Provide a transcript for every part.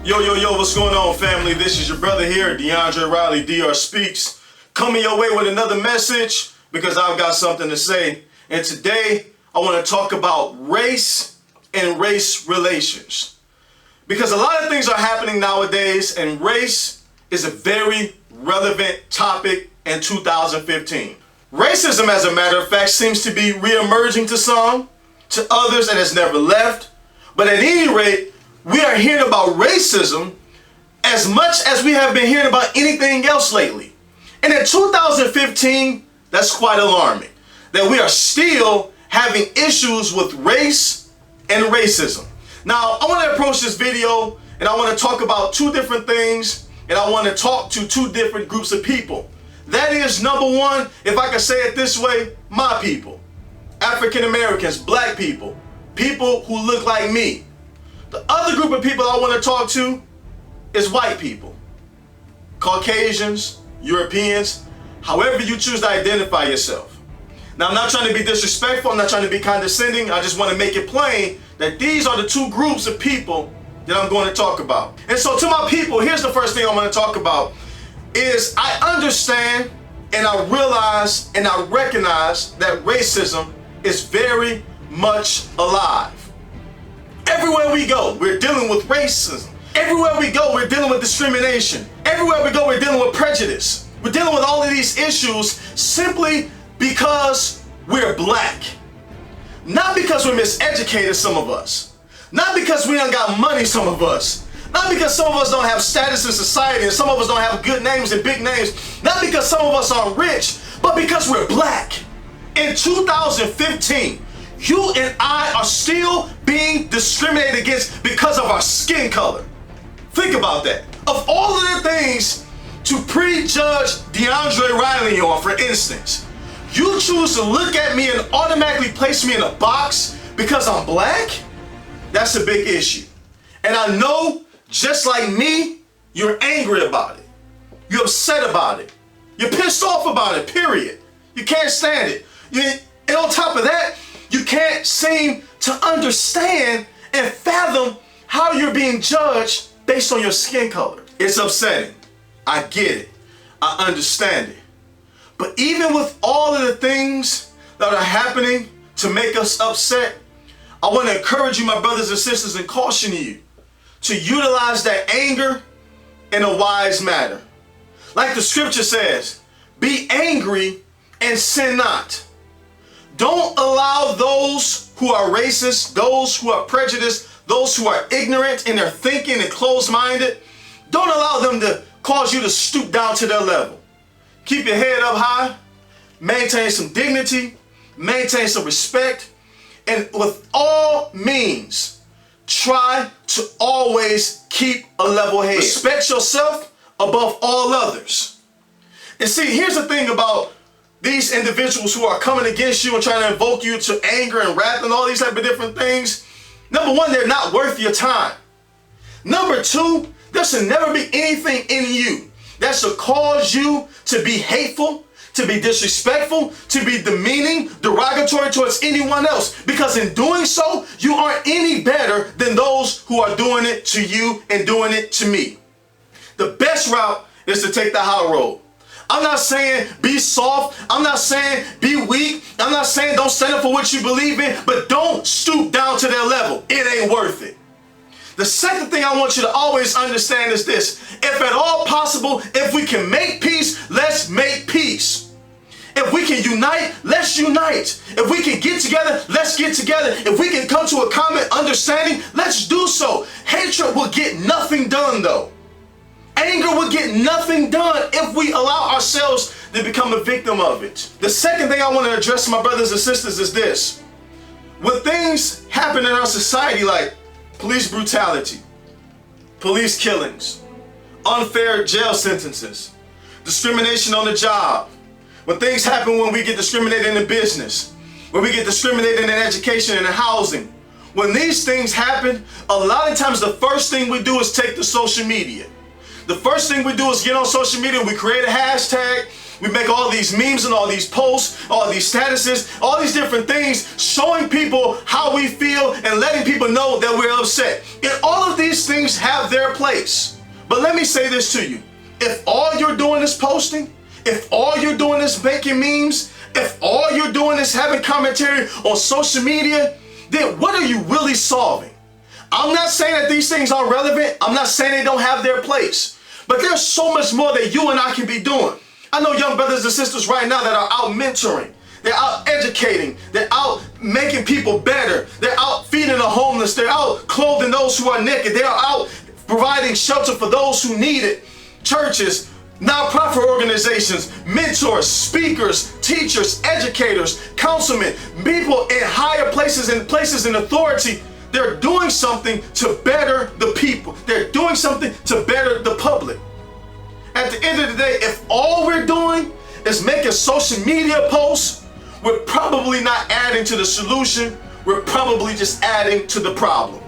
Yo, what's going on, family? This is your brother here, DeAndre Riley, D.R.speaks, coming your way with another message because I've got something to say. And today, I want to talk about race and race relations. Because a lot of things are happening nowadays, and race is a very relevant topic in 2015. Racism, as a matter of fact, seems to be re-emerging to some, to others it has never left. But at any rate, we are hearing about racism as much as we have been hearing about anything else lately. And in 2015, that's quite alarming, that we are still having issues with race and racism. Now, I want to approach this video and I want to talk about two different things, and I want to talk to two different groups of people. That is, number one, if I can say it this way, my people. African Americans, black people, people who look like me. The other group of people I want to talk to is white people, Caucasians, Europeans, however you choose to identify yourself. Now, I'm not trying to be disrespectful, I'm not trying to be condescending, I just want to make it plain that these are the two groups of people that I'm going to talk about. And so to my people, here's the first thing I want to talk about is I understand and I realize and I recognize that racism is very much alive. Everywhere we go, we're dealing with racism. Everywhere we go, we're dealing with discrimination. Everywhere we go, we're dealing with prejudice. We're dealing with all of these issues simply because we're black. Not because we're miseducated, some of us. Not because we don't got money, some of us. Not because some of us don't have status in society and some of us don't have good names and big names. Not because some of us aren't rich, but because we're black. In 2015, you and I are still being discriminated against because of our skin color. Think about that. Of all of the things to prejudge DeAndre Riley on, for instance, you choose to look at me and automatically place me in a box because I'm black? That's a big issue. And I know, just like me, you're angry about it. You're upset about it. You're pissed off about it, period. You can't stand it. And on top of that, you can't seem to understand and fathom how you're being judged based on your skin color. It's upsetting. I get it. I understand it. But even with all of the things that are happening to make us upset, I want to encourage you, my brothers and sisters, and caution you to utilize that anger in a wise manner. Like the scripture says, be angry and sin not. Don't allow those who are racist, those who are prejudiced, those who are ignorant in their thinking and closed-minded, don't allow them to cause you to stoop down to their level. Keep your head up high, maintain some dignity, maintain some respect, and with all means, try to always keep a level head. Respect yourself above all others. And see, here's the thing about these individuals who are coming against you and trying to invoke you to anger and wrath and all these type of different things. Number one, they're not worth your time. Number two, there should never be anything in you that should cause you to be hateful, to be disrespectful, to be demeaning, derogatory towards anyone else. Because in doing so, you aren't any better than those who are doing it to you and doing it to me. The best route is to take the high road. I'm not saying be soft. I'm not saying be weak. I'm not saying don't stand up for what you believe in, but don't stoop down to their level. It ain't worth it. The second thing I want you to always understand is this. If at all possible, if we can make peace, let's make peace. If we can unite, let's unite. If we can get together, let's get together. If we can come to a common understanding, let's do so. Hatred will get nothing done, though. Anger will get nothing done if we allow ourselves to become a victim of it. The second thing I want to address, my brothers and sisters, is this. When things happen in our society like police brutality, police killings, unfair jail sentences, discrimination on the job, when things happen when we get discriminated in business, when we get discriminated in education and in housing, when these things happen, a lot of times the first thing we do is take to social media. The first thing we do is get on social media, we create a hashtag, We make all these memes and all these posts, all these statuses, all these different things, showing people how we feel and letting people know that we're upset. And all of these things have their place. But let me say this to you. If all you're doing is posting, if all you're doing is making memes, if all you're doing is having commentary on social media, then what are you really solving? I'm not saying that these things are relevant. I'm not saying they don't have their place. But there's so much more that you and I can be doing. I know young brothers and sisters right now that are out mentoring. They're out educating. They're out making people better. They're out feeding the homeless. They're out clothing those who are naked. They are out providing shelter for those who need it. Churches, nonprofit organizations, mentors, speakers, teachers, educators, councilmen, people in higher places and places in authority. They're doing something to better the people. They're doing something to better the public. At the end of the day, if all we're doing is making social media posts, we're probably not adding to the solution. We're probably just adding to the problem.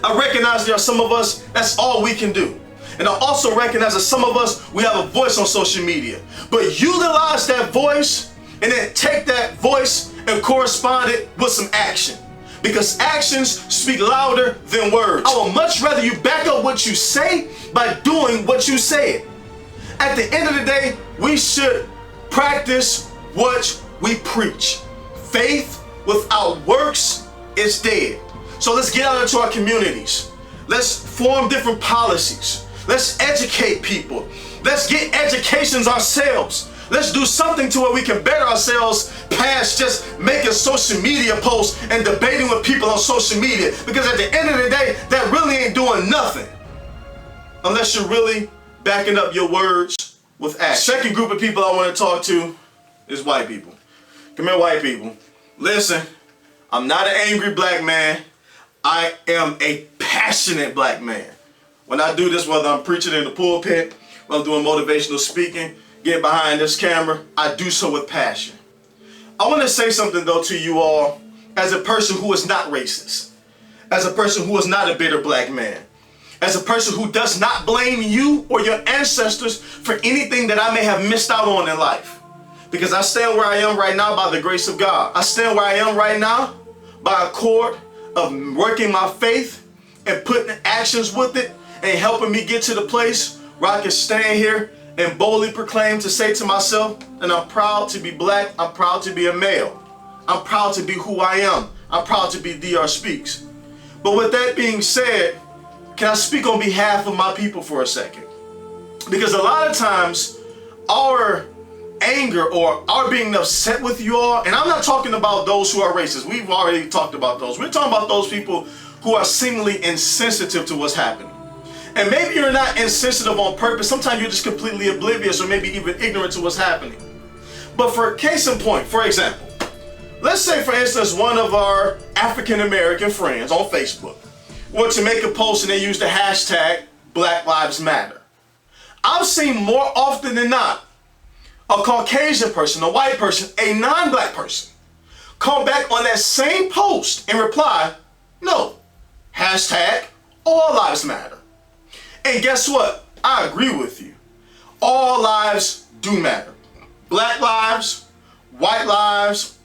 I recognize there are some of us, that's all we can do. And I also recognize that some of us, we have a voice on social media. But utilize that voice and then take that voice and correspond it with some action. Because actions speak louder than words. I would much rather you back up what you say by doing what you said. At the end of the day, we should practice what we preach. Faith without works is dead. So let's get out into our communities. Let's form different policies. Let's educate people. Let's get educations ourselves. Let's do something to where we can better ourselves past just making social media posts and debating with people on social media. Because at the end of the day, that really ain't doing nothing unless you're really backing up your words with action. Second group of people I want to talk to is white people. Come here, white people. Listen, I'm not an angry black man. I am a passionate black man. When I do this, whether I'm preaching in the pulpit, when I'm doing motivational speaking, get behind this camera, I do so with passion. I want to say something though to you all as a person who is not racist, as a person who is not a bitter black man, as a person who does not blame you or your ancestors for anything that I may have missed out on in life. Because I stand where I am right now by the grace of God. I stand where I am right now by a cord of working my faith and putting actions with it and helping me get to the place where I can stand here and boldly proclaim to say to myself, and I'm proud to be black, I'm proud to be a male, I'm proud to be who I am, I'm proud to be D.R.speaks. But with that being said, can I speak on behalf of my people for a second? Because a lot of times our anger or our being upset with you all, and I'm not talking about those who are racist, we've already talked about those. We're talking about those people who are seemingly insensitive to what's happening. And maybe you're not insensitive on purpose. Sometimes you're just completely oblivious or maybe even ignorant to what's happening. But for case in point, for example, let's say for instance one of our African American friends on Facebook were to make a post and they use the hashtag Black Lives Matter. I've seen more often than not a Caucasian person, a white person, a non-black person come back on that same post and reply, no, hashtag All Lives Matter. And guess what? I agree with you. All lives do matter. Black lives, white lives,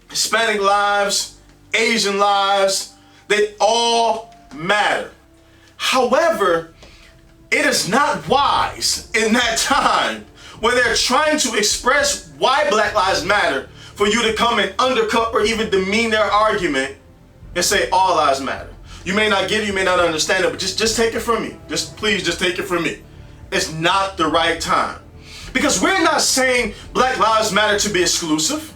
Hispanic lives, Asian lives, they all matter. However, it is not wise in that time when they're trying to express why Black Lives Matter for you to come and undercut or even demean their argument and say all lives matter. You may not get it, you may not understand it, but just take it from me. Please take it from me. It's not the right time. Because we're not saying Black Lives Matter to be exclusive.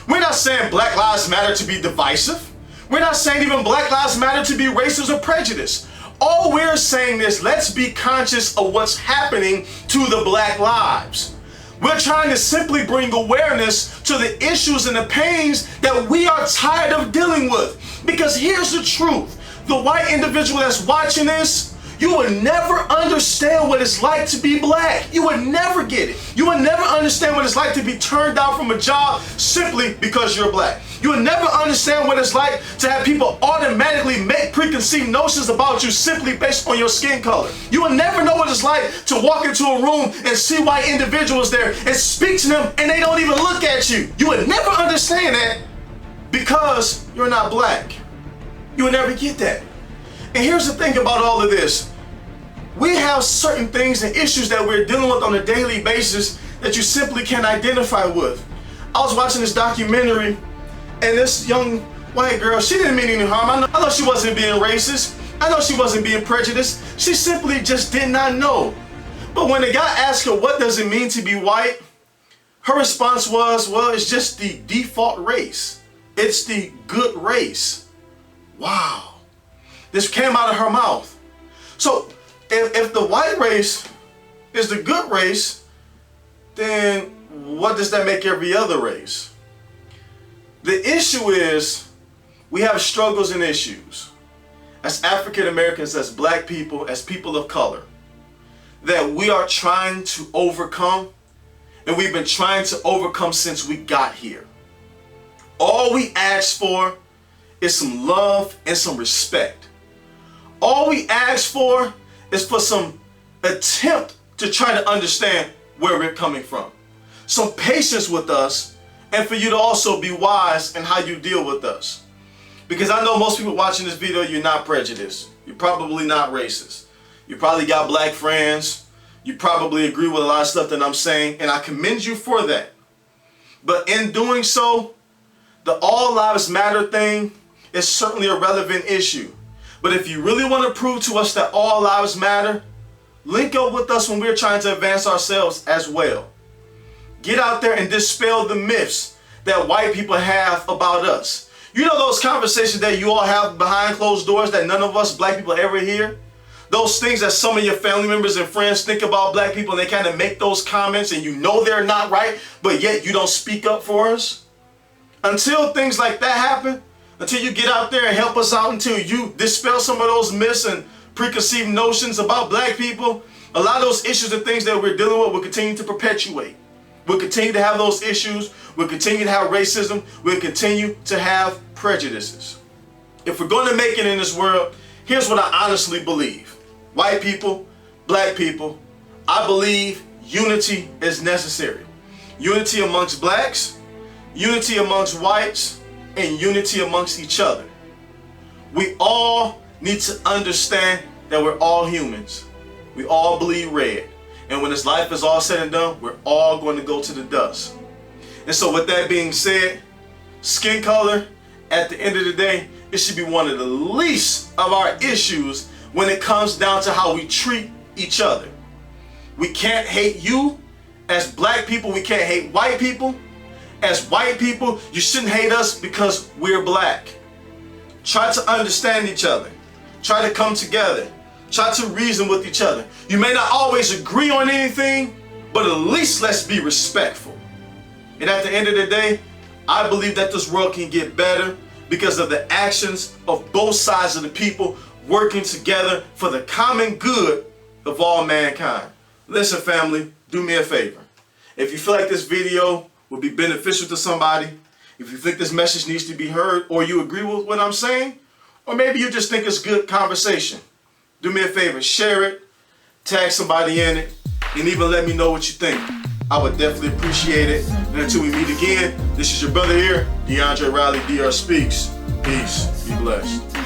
We're not saying Black Lives Matter to be divisive. We're not saying even Black Lives Matter to be racist or prejudiced. All we're saying is let's be conscious of what's happening to the black lives. We're trying to simply bring awareness to the issues and the pains that we are tired of dealing with. Because here's the truth. The white individual that's watching this, you will never understand what what it's like to be black. You would never get it. You would never understand what it's like to be turned down from a job simply because you're black. You would never understand what it's like to have people automatically make preconceived notions about you simply based on your skin color. You would never know what it's like to walk into a room and see white individuals there and speak to them and they don't even look at you. You would never understand that because you're not black. You would never get that. And here's the thing about all of this. We have certain things and issues that we're dealing with on a daily basis that you simply can't identify with. I was watching this documentary and this young white girl, she didn't mean any harm. I know she wasn't being racist. I know she wasn't being prejudiced. She simply just did not know. But when the guy asked her, what does it mean to be white? Her response was, well, it's just the default race. It's the good race. Wow. This came out of her mouth. So if the white race is the good race, then what does that make every other race? The issue is we have struggles and issues as African Americans, as black people, as people of color, that we are trying to overcome, and we've been trying to overcome since we got here. All we ask for is some love and some respect. All we ask for is for some attempt to try to understand where we're coming from. Some patience with us, and for you to also be wise in how you deal with us. Because I know most people watching this video, you're not prejudiced. You're probably not racist. You probably got black friends. You probably agree with a lot of stuff that I'm saying, and I commend you for that. But in doing so, the all lives matter thing is certainly a relevant issue. But if you really want to prove to us that all lives matter, link up with us when we're trying to advance ourselves as well. Get out there and dispel the myths that white people have about us. You know those conversations that you all have behind closed doors that none of us black people ever hear? Those things that some of your family members and friends think about black people, and they kind of make those comments and you know they're not right, but yet you don't speak up for us? Until things like that happen, until you get out there and help us out, until you dispel some of those myths and preconceived notions about black people, a lot of those issues and things that we're dealing with will continue to perpetuate. We'll continue to have those issues. We'll continue to have racism. We'll continue to have prejudices. If we're going to make it in this world, here's what I honestly believe. White people, black people, I believe unity is necessary. Unity amongst blacks, unity amongst whites, and unity amongst each other. We all need to understand that we're all humans. We all bleed red. And when this life is all said and done, we're all going to go to the dust. And so with that being said, skin color, at the end of the day, it should be one of the least of our issues when it comes down to how we treat each other. We can't hate you as black people. We can't hate white people. As white people, you shouldn't hate us because we're black. Try to understand each other. Try to come together. Try to reason with each other. You may not always agree on anything, but at least let's be respectful. And at the end of the day, I believe that this world can get better because of the actions of both sides of the people working together for the common good of all mankind. Listen, family, do me a favor. If you feel like this video will be beneficial to somebody, if you think this message needs to be heard, or you agree with what I'm saying, or maybe you just think it's good conversation, do me a favor, share it, tag somebody in it, and even let me know what you think. I would definitely appreciate it. And until we meet again, this is your brother here, DeAndre Riley, D.R.speaks. Peace. Be blessed.